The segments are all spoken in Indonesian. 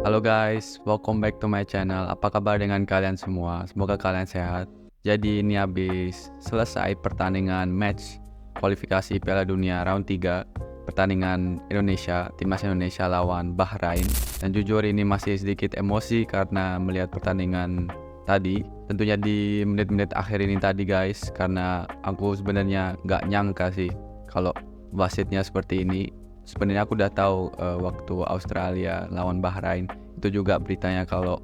Halo guys, welcome back to my channel. Apa kabar dengan kalian semua? Semoga kalian sehat. Jadi ini habis selesai pertandingan match kualifikasi Piala Dunia round 3, pertandingan Indonesia, timnas Indonesia lawan Bahrain. Dan jujur ini masih sedikit emosi karena melihat pertandingan tadi. Tentunya di menit-menit akhir ini tadi guys, karena aku sebenarnya nggak nyangka sih kalau wasitnya seperti ini. Sebenarnya aku udah tahu waktu Australia lawan Bahrain itu juga beritanya kalau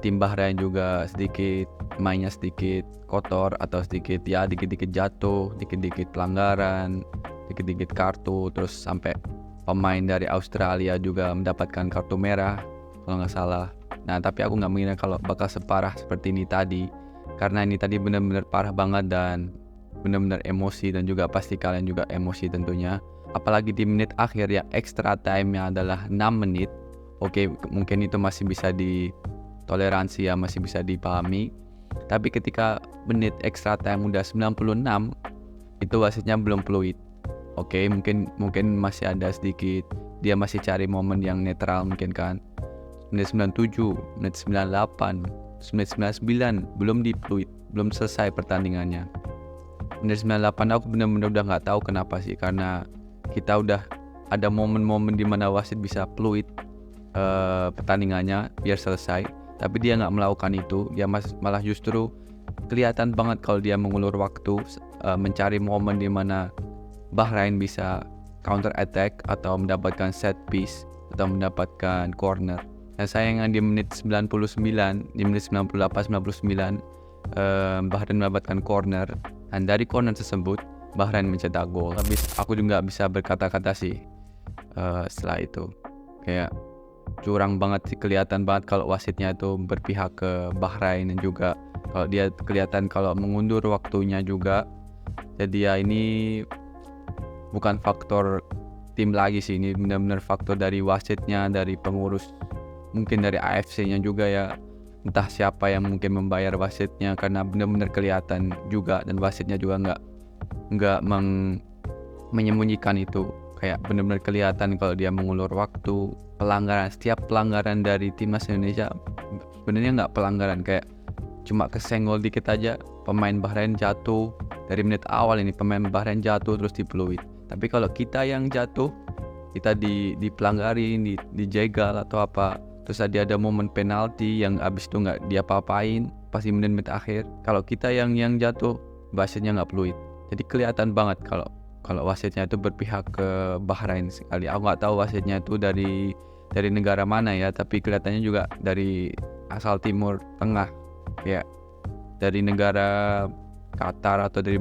tim Bahrain juga sedikit mainnya sedikit kotor atau sedikit ya dikit-dikit jatuh, dikit-dikit pelanggaran, dikit-dikit kartu, terus sampai pemain dari Australia juga mendapatkan kartu merah kalau nggak salah. Nah tapi aku nggak mengira kalau bakal separah seperti ini tadi, karena ini tadi benar-benar parah banget dan benar-benar emosi, dan juga pasti kalian juga emosi tentunya. Apalagi di menit akhir yang extra time-nya adalah 6 menit. Oke, mungkin itu masih bisa ditoleransi ya, masih bisa dipahami. Tapi ketika menit extra time udah 96, itu wasitnya belum fluid. Oke, mungkin masih ada sedikit, dia masih cari momen yang netral mungkin kan. Menit 97, menit 98, menit 99 belum di fluid, belum selesai pertandingannya. Menit 98 aku benar-benar udah nggak tahu kenapa sih, karena kita udah ada momen-momen di mana wasit bisa fluid pertandingannya biar selesai, tapi dia nggak melakukan itu. Dia malah justru kelihatan banget kalau dia mengulur waktu, mencari momen di mana Bahrain bisa counter attack atau mendapatkan set piece atau mendapatkan corner. Dan sayangnya di menit 99, di menit 98 99 Bahrain mendapatkan corner, dan dari corner tersebut Bahrain mencetak gol. Habis aku juga bisa berkata-kata sih setelah itu, kayak curang banget sih, kelihatan banget kalau wasitnya itu berpihak ke Bahrain, dan juga kalau dia kelihatan kalau mengundur waktunya juga. Jadi ya ini bukan faktor tim lagi sih, ini benar-benar faktor dari wasitnya, dari pengurus, mungkin dari AFC-nya juga ya, entah siapa yang mungkin membayar wasitnya, karena benar-benar kelihatan juga, dan wasitnya juga nggak menyembunyikan itu, kayak benar-benar kelihatan kalau dia mengulur waktu. Setiap pelanggaran dari timnas Indonesia sebenarnya nggak pelanggaran, kayak cuma kesenggol dikit aja pemain Bahrain jatuh. Dari menit awal ini pemain Bahrain jatuh terus dipeluit, tapi kalau kita yang jatuh, kita dipelanggarin, dijegal atau apa, terus ada momen penalti yang abis itu nggak dia apa-apain pasti menit-menit akhir. Kalau kita yang jatuh, wasitnya nggak fluid. Jadi kelihatan banget kalau wasitnya itu berpihak ke Bahrain sekali. Aku nggak tahu wasitnya itu dari negara mana ya, tapi kelihatannya juga dari asal Timur Tengah, ya dari negara Qatar atau dari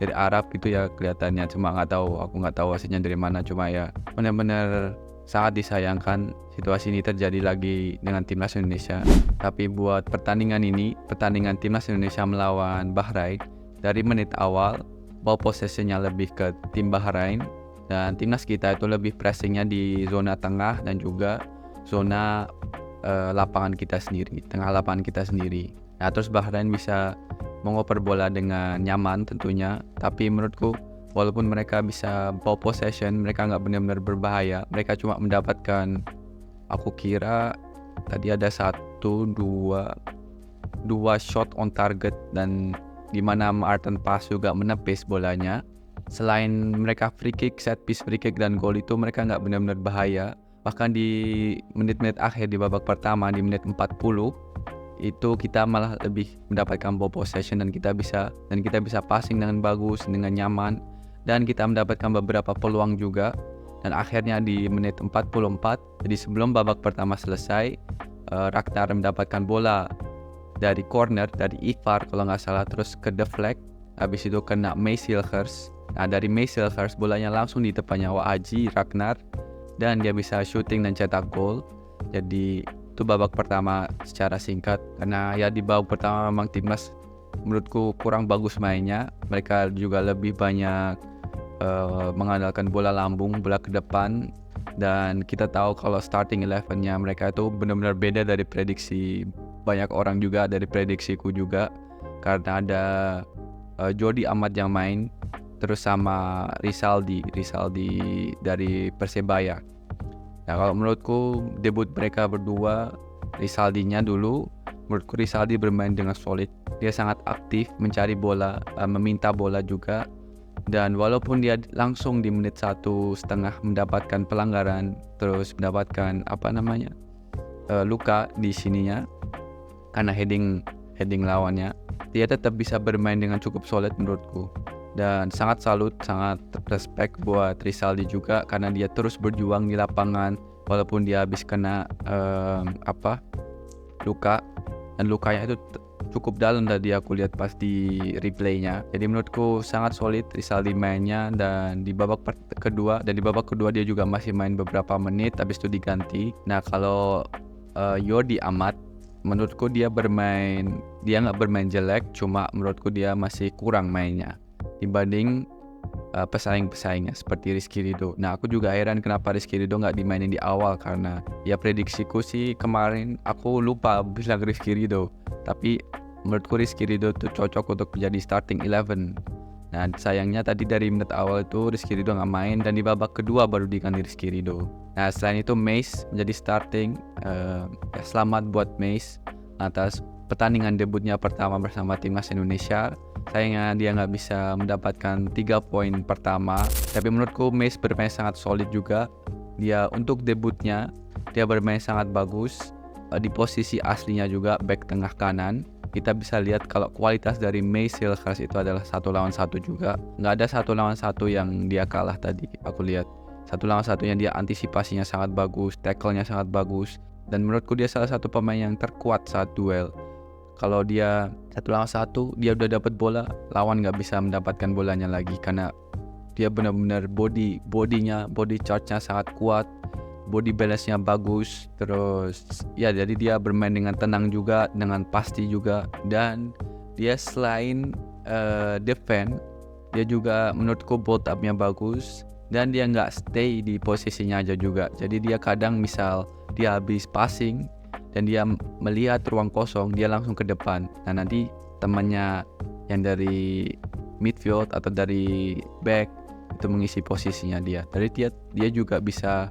Arab gitu ya kelihatannya. Cuma aku nggak tahu wasitnya dari mana. Cuma ya benar-benar sangat disayangkan situasi ini terjadi lagi dengan timnas Indonesia. Tapi buat pertandingan ini, pertandingan timnas Indonesia melawan Bahrain, dari menit awal ball possession-nya lebih ke tim Bahrain, dan timnas kita itu lebih pressingnya di zona tengah dan juga zona lapangan kita sendiri, tengah lapangan kita sendiri. Nah terus Bahrain bisa mengoper bola dengan nyaman tentunya, tapi menurutku walaupun mereka bisa ball possession, mereka nggak benar-benar berbahaya. Mereka cuma mendapatkan, aku kira tadi ada dua shot on target, dan dimana Maarten Pas juga menepis bolanya. Selain mereka free kick, set piece free kick dan gol itu mereka nggak benar-benar bahaya. Bahkan di menit-menit akhir di babak pertama, di menit 40 itu kita malah lebih mendapatkan ball possession, dan kita bisa passing dengan bagus, dengan nyaman, dan kita mendapatkan beberapa peluang juga. Dan akhirnya di menit 44, jadi sebelum babak pertama selesai, Rakhtar mendapatkan bola dari corner dari Ivar kalau nggak salah, terus ke deflect, habis itu kena Meiselhers. Nah dari Meiselhers bolanya langsung di depannya Aji Ragnar, dan dia bisa shooting dan cetak gol. Jadi itu babak pertama secara singkat, karena ya di babak pertama memang timnas menurutku kurang bagus mainnya. Mereka juga lebih banyak mengandalkan bola lambung, bola ke depan, dan kita tahu kalau starting 11-nya mereka itu benar-benar beda dari prediksi banyak orang, juga dari prediksiku juga, karena ada Jordi Amat yang main, terus sama Rizaldi dari Persebaya. Nah kalau menurutku debut mereka berdua, Rizaldi-nya dulu, menurutku Rizaldi bermain dengan solid. Dia sangat aktif mencari bola, meminta bola juga. Dan walaupun dia langsung di menit 1,5 mendapatkan pelanggaran, terus mendapatkan luka di sininya karena heading lawannya, dia tetap bisa bermain dengan cukup solid menurutku. Dan sangat salut, sangat respect buat Rizaldi juga karena dia terus berjuang di lapangan walaupun dia habis kena luka, dan lukanya itu cukup dalam tadi aku lihat pas di replaynya. Jadi menurutku sangat solid Rizaldi mainnya, dan di babak kedua dia juga masih main beberapa menit habis itu diganti. Nah kalau Jordi Amat, menurutku dia nggak bermain jelek, cuma menurutku dia masih kurang mainnya dibanding pesaing-pesaingnya seperti Rizky Ridho. Nah aku juga heran kenapa Rizky Ridho nggak dimainin di awal, karena ya prediksiku sih kemarin aku lupa bilang Rizky Ridho, tapi menurutku Rizky Ridho tuh cocok untuk menjadi starting 11. Nah sayangnya tadi dari menit awal itu Rizky Ridho nggak main, dan di babak kedua baru diganti Rizky Ridho. Nah selain itu Mace menjadi starting. Selamat buat Mace atas pertandingan debutnya pertama bersama timnas Indonesia. Sayangnya dia nggak bisa mendapatkan 3 poin pertama, tapi menurutku Mace bermain sangat solid juga. Dia untuk debutnya dia bermain sangat bagus. Di posisi aslinya juga back tengah kanan. Kita bisa lihat kalau kualitas dari Mace Hilgers itu adalah 1 lawan 1 juga. Nggak ada 1 lawan 1 yang dia kalah tadi. Aku lihat 1 lawan 1-nya dia antisipasinya sangat bagus, tackle-nya sangat bagus, dan menurutku dia salah satu pemain yang terkuat saat duel. Kalau dia 1 lawan 1, dia udah dapat bola, lawan nggak bisa mendapatkan bolanya lagi karena dia benar-benar body charge-nya sangat kuat, body balance-nya bagus. Terus ya jadi dia bermain dengan tenang juga, dengan pasti juga, dan dia selain defend, dia juga menurutku build up-nya bagus, dan dia nggak stay di posisinya aja juga. Jadi dia kadang misal dia habis passing dan dia melihat ruang kosong, dia langsung ke depan. Nah nanti temannya yang dari midfield atau dari back itu mengisi posisinya dia. Jadi dia juga bisa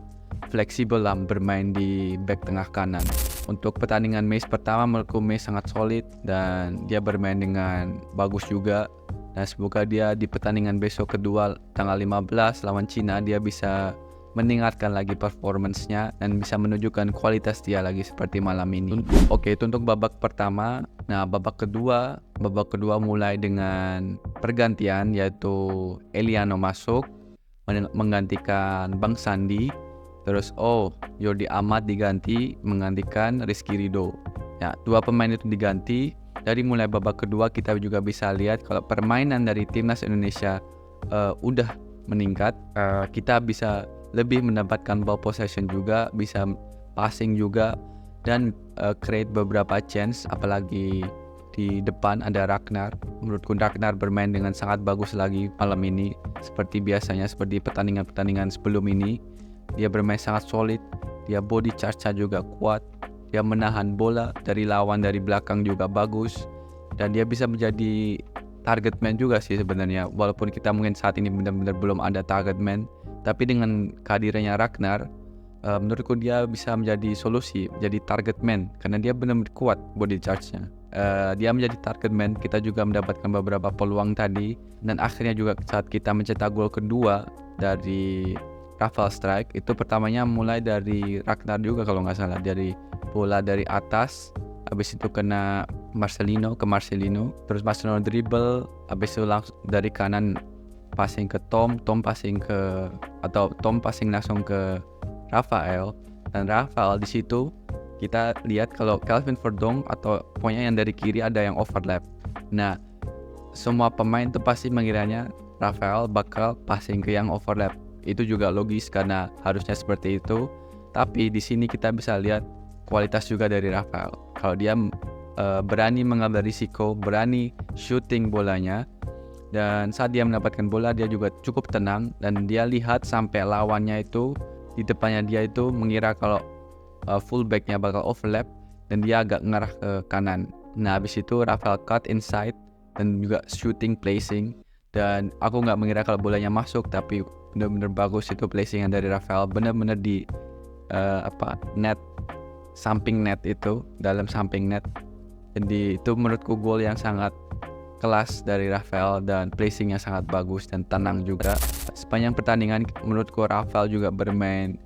fleksibel lah bermain di back tengah kanan. Untuk pertandingan Mace pertama, menurutku Mace sangat solid dan dia bermain dengan bagus juga. Dan semoga dia di pertandingan besok kedua tanggal 15 lawan Cina dia bisa meningkatkan lagi performance-nya dan bisa menunjukkan kualitas dia lagi seperti malam ini. Oke, itu untuk babak pertama. Nah, babak kedua mulai dengan pergantian, yaitu Eliano masuk menggantikan Bang Sandi. Terus Jordi Amat diganti menggantikan Rizky Ridho. Ya, 2 pemain itu diganti. Dari mulai babak kedua kita juga bisa lihat kalau permainan dari timnas Indonesia udah meningkat. Kita bisa lebih mendapatkan ball possession juga, bisa passing juga, dan create beberapa chance. Apalagi di depan ada Ragnar. Menurutku Ragnar bermain dengan sangat bagus lagi malam ini, seperti biasanya, seperti pertandingan sebelum ini. Dia bermain sangat solid, dia body charge-nya juga kuat, dia menahan bola dari lawan dari belakang juga bagus, dan dia bisa menjadi target man juga sih sebenarnya. Walaupun kita mungkin saat ini benar-benar belum ada target man, tapi dengan kehadirannya Ragnar, menurutku dia bisa menjadi solusi, menjadi target man karena dia benar-benar kuat body charge-nya. Dia menjadi target man, kita juga mendapatkan beberapa peluang tadi, dan akhirnya juga saat kita mencetak gol kedua dari Rafael Strike, itu pertamanya mulai dari Ragnar juga kalau nggak salah, dari bola dari atas, habis itu kena Marcelino, terus Marcelino dribble, habis itu langsung dari kanan passing ke Tom passing langsung ke Rafael, dan Rafael di situ kita lihat kalau Calvin Verdong atau pokoknya yang dari kiri ada yang overlap. Nah, semua pemain itu pasti mengiranya Rafael bakal passing ke yang overlap. Itu juga logis karena harusnya seperti itu. Tapi di sini kita bisa lihat kualitas juga dari Rafael. Kalau dia berani mengambil risiko, berani shooting bolanya, dan saat dia mendapatkan bola dia juga cukup tenang, dan dia lihat sampai lawannya itu di depannya dia itu mengira kalau fullbacknya bakal overlap, dan dia agak ngarah ke kanan. Nah habis itu Rafael cut inside dan juga shooting placing, dan aku nggak mengira kalau bolanya masuk, tapi benar-benar bagus itu placingan dari Rafael, benar-benar di net, samping net itu, dalam samping net. Jadi itu menurutku gol yang sangat kelas dari Rafael dan placingnya sangat bagus dan tenang juga. Sepanjang pertandingan menurutku Rafael juga bermain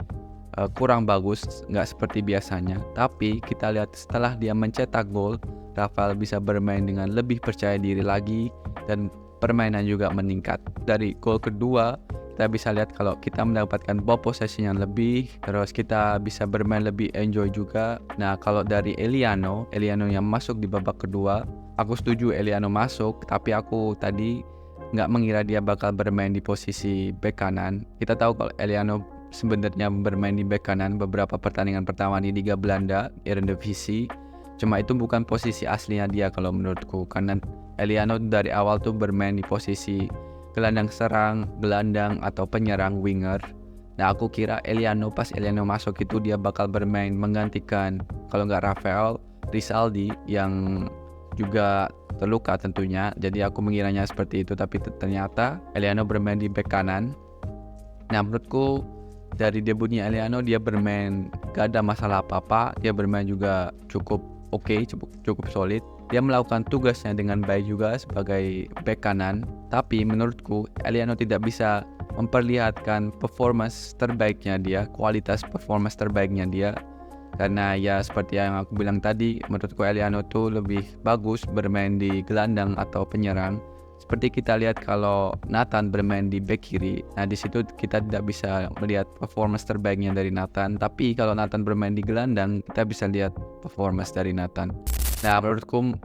kurang bagus, nggak seperti biasanya. Tapi kita lihat setelah dia mencetak gol, Rafael bisa bermain dengan lebih percaya diri lagi dan permainan juga meningkat. Dari gol kedua kita bisa lihat kalau kita mendapatkan ball possession yang lebih, terus kita bisa bermain lebih enjoy juga. Nah kalau dari Eliano yang masuk di babak kedua, aku setuju Eliano masuk, tapi aku tadi nggak mengira dia bakal bermain di posisi bek kanan. Kita tahu kalau Eliano sebenarnya bermain di bek kanan beberapa pertandingan pertama di Liga Belanda, Eredivisie. Cuma itu bukan posisi aslinya dia kalau menurutku, karena Eliano dari awal tuh bermain di posisi gelandang serang, gelandang atau penyerang, winger. Nah aku kira pas Eliano masuk itu dia bakal bermain menggantikan, kalau nggak Rafael, Rizaldi yang juga terluka tentunya. Jadi aku mengiranya seperti itu, tapi ternyata Eliano bermain di bek kanan. Nah menurutku dari debutnya Eliano dia bermain gak ada masalah apa-apa, dia bermain juga cukup oke, cukup solid. Dia melakukan tugasnya dengan baik juga sebagai bek kanan. Tapi menurutku Eliano tidak bisa memperlihatkan performance terbaiknya dia, kualitas performance terbaiknya dia. Karena ya seperti yang aku bilang tadi, menurutku Eliano tuh lebih bagus bermain di gelandang atau penyerang. Seperti kita lihat kalau Nathan bermain di bek kiri, nah di situ kita tidak bisa melihat performance terbaiknya dari Nathan. Tapi kalau Nathan bermain di gelandang, kita bisa lihat performance dari Nathan. Nah menurutku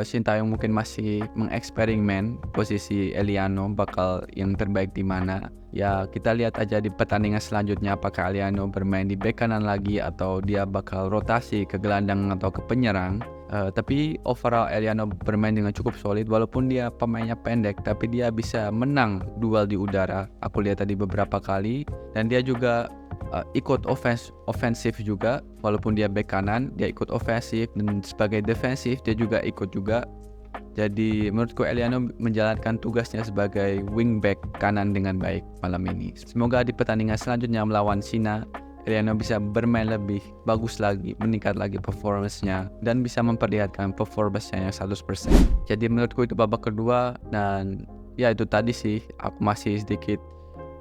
Sintayong mungkin masih mengeksperimen posisi Eliano bakal yang terbaik di mana. Ya kita lihat aja di pertandingan selanjutnya apakah Eliano bermain di bek kanan lagi atau dia bakal rotasi ke gelandang atau ke penyerang. Tapi overall Eliano bermain dengan cukup solid, walaupun dia pemainnya pendek tapi dia bisa menang duel di udara. Aku lihat tadi beberapa kali, dan dia juga ikut ofensif juga, walaupun dia bek kanan dia ikut ofensif, dan sebagai defensif dia juga ikut juga. Jadi menurutku Eliano menjalankan tugasnya sebagai wingback kanan dengan baik malam ini. Semoga di pertandingan selanjutnya melawan Cina Eliano bisa bermain lebih bagus lagi, meningkat lagi performance-nya, dan bisa memperlihatkan performance-nya yang 100%. Jadi menurutku itu babak kedua, dan ya itu tadi sih aku masih sedikit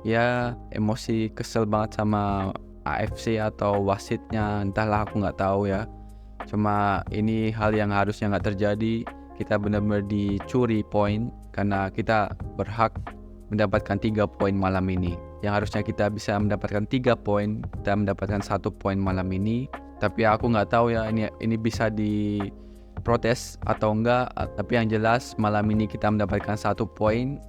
ya emosi, kesel banget sama AFC atau wasitnya, entahlah aku nggak tahu ya. Cuma ini hal yang harusnya nggak terjadi. Kita benar-benar dicuri poin karena kita berhak mendapatkan 3 poin malam ini. Yang harusnya kita bisa mendapatkan 3 poin, kita mendapatkan 1 poin malam ini. Tapi aku nggak tahu ya ini bisa diprotes atau enggak. Tapi yang jelas malam ini kita mendapatkan 1 poin.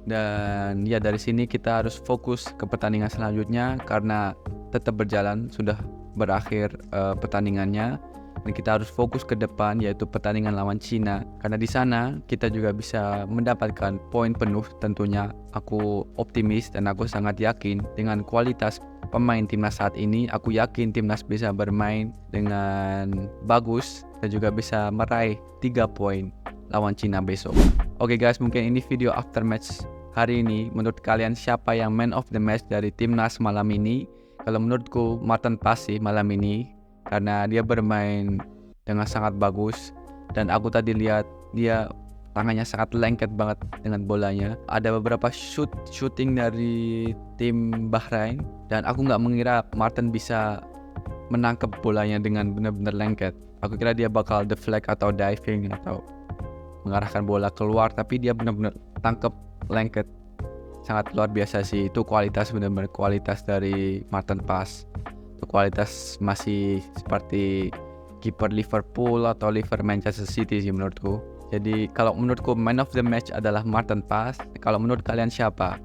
Dan ya dari sini kita harus fokus ke pertandingan selanjutnya karena tetap berjalan, sudah berakhir pertandingannya. Dan kita harus fokus ke depan, yaitu pertandingan lawan Cina, karena di sana kita juga bisa mendapatkan poin penuh tentunya. Aku optimis dan aku sangat yakin dengan kualitas pemain timnas saat ini. Aku yakin timnas bisa bermain dengan bagus dan juga bisa meraih 3 poin lawan Cina besok. Oke guys, mungkin ini video after match hari ini. Menurut kalian siapa yang man of the match dari timnas malam ini? Kalau menurutku Maarten Paes sih malam ini, karena dia bermain dengan sangat bagus. Dan aku tadi lihat dia tangannya sangat lengket banget dengan bolanya. Ada beberapa shooting dari tim Bahrain, dan aku nggak mengira Maarten bisa menangkap bolanya dengan benar-benar lengket. Aku kira dia bakal deflect atau diving atau mengarahkan bola keluar, tapi dia benar-benar tangkap lengket. Sangat luar biasa sih, itu kualitas, benar-benar kualitas dari Maarten Paes. Itu kualitas masih seperti kiper Liverpool atau liver Manchester City sih menurutku. Jadi kalau menurutku man of the match adalah Maarten Paes. Kalau menurut kalian siapa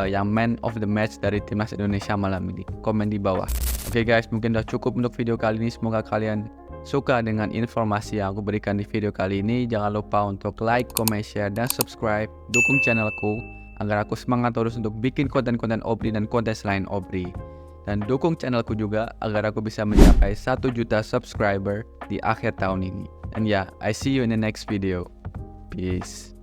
yang man of the match dari timnas Indonesia malam ini? Komen di bawah. Oke guys, mungkin udah cukup untuk video kali ini. Semoga kalian suka dengan informasi yang aku berikan di video kali ini. Jangan lupa untuk like, comment, share, dan subscribe. Dukung channelku agar aku semangat terus untuk bikin konten-konten Obri dan konten selain Obri. Dan dukung channelku juga agar aku bisa mencapai 1 juta subscriber di akhir tahun ini. And yeah, I see you in the next video. Peace.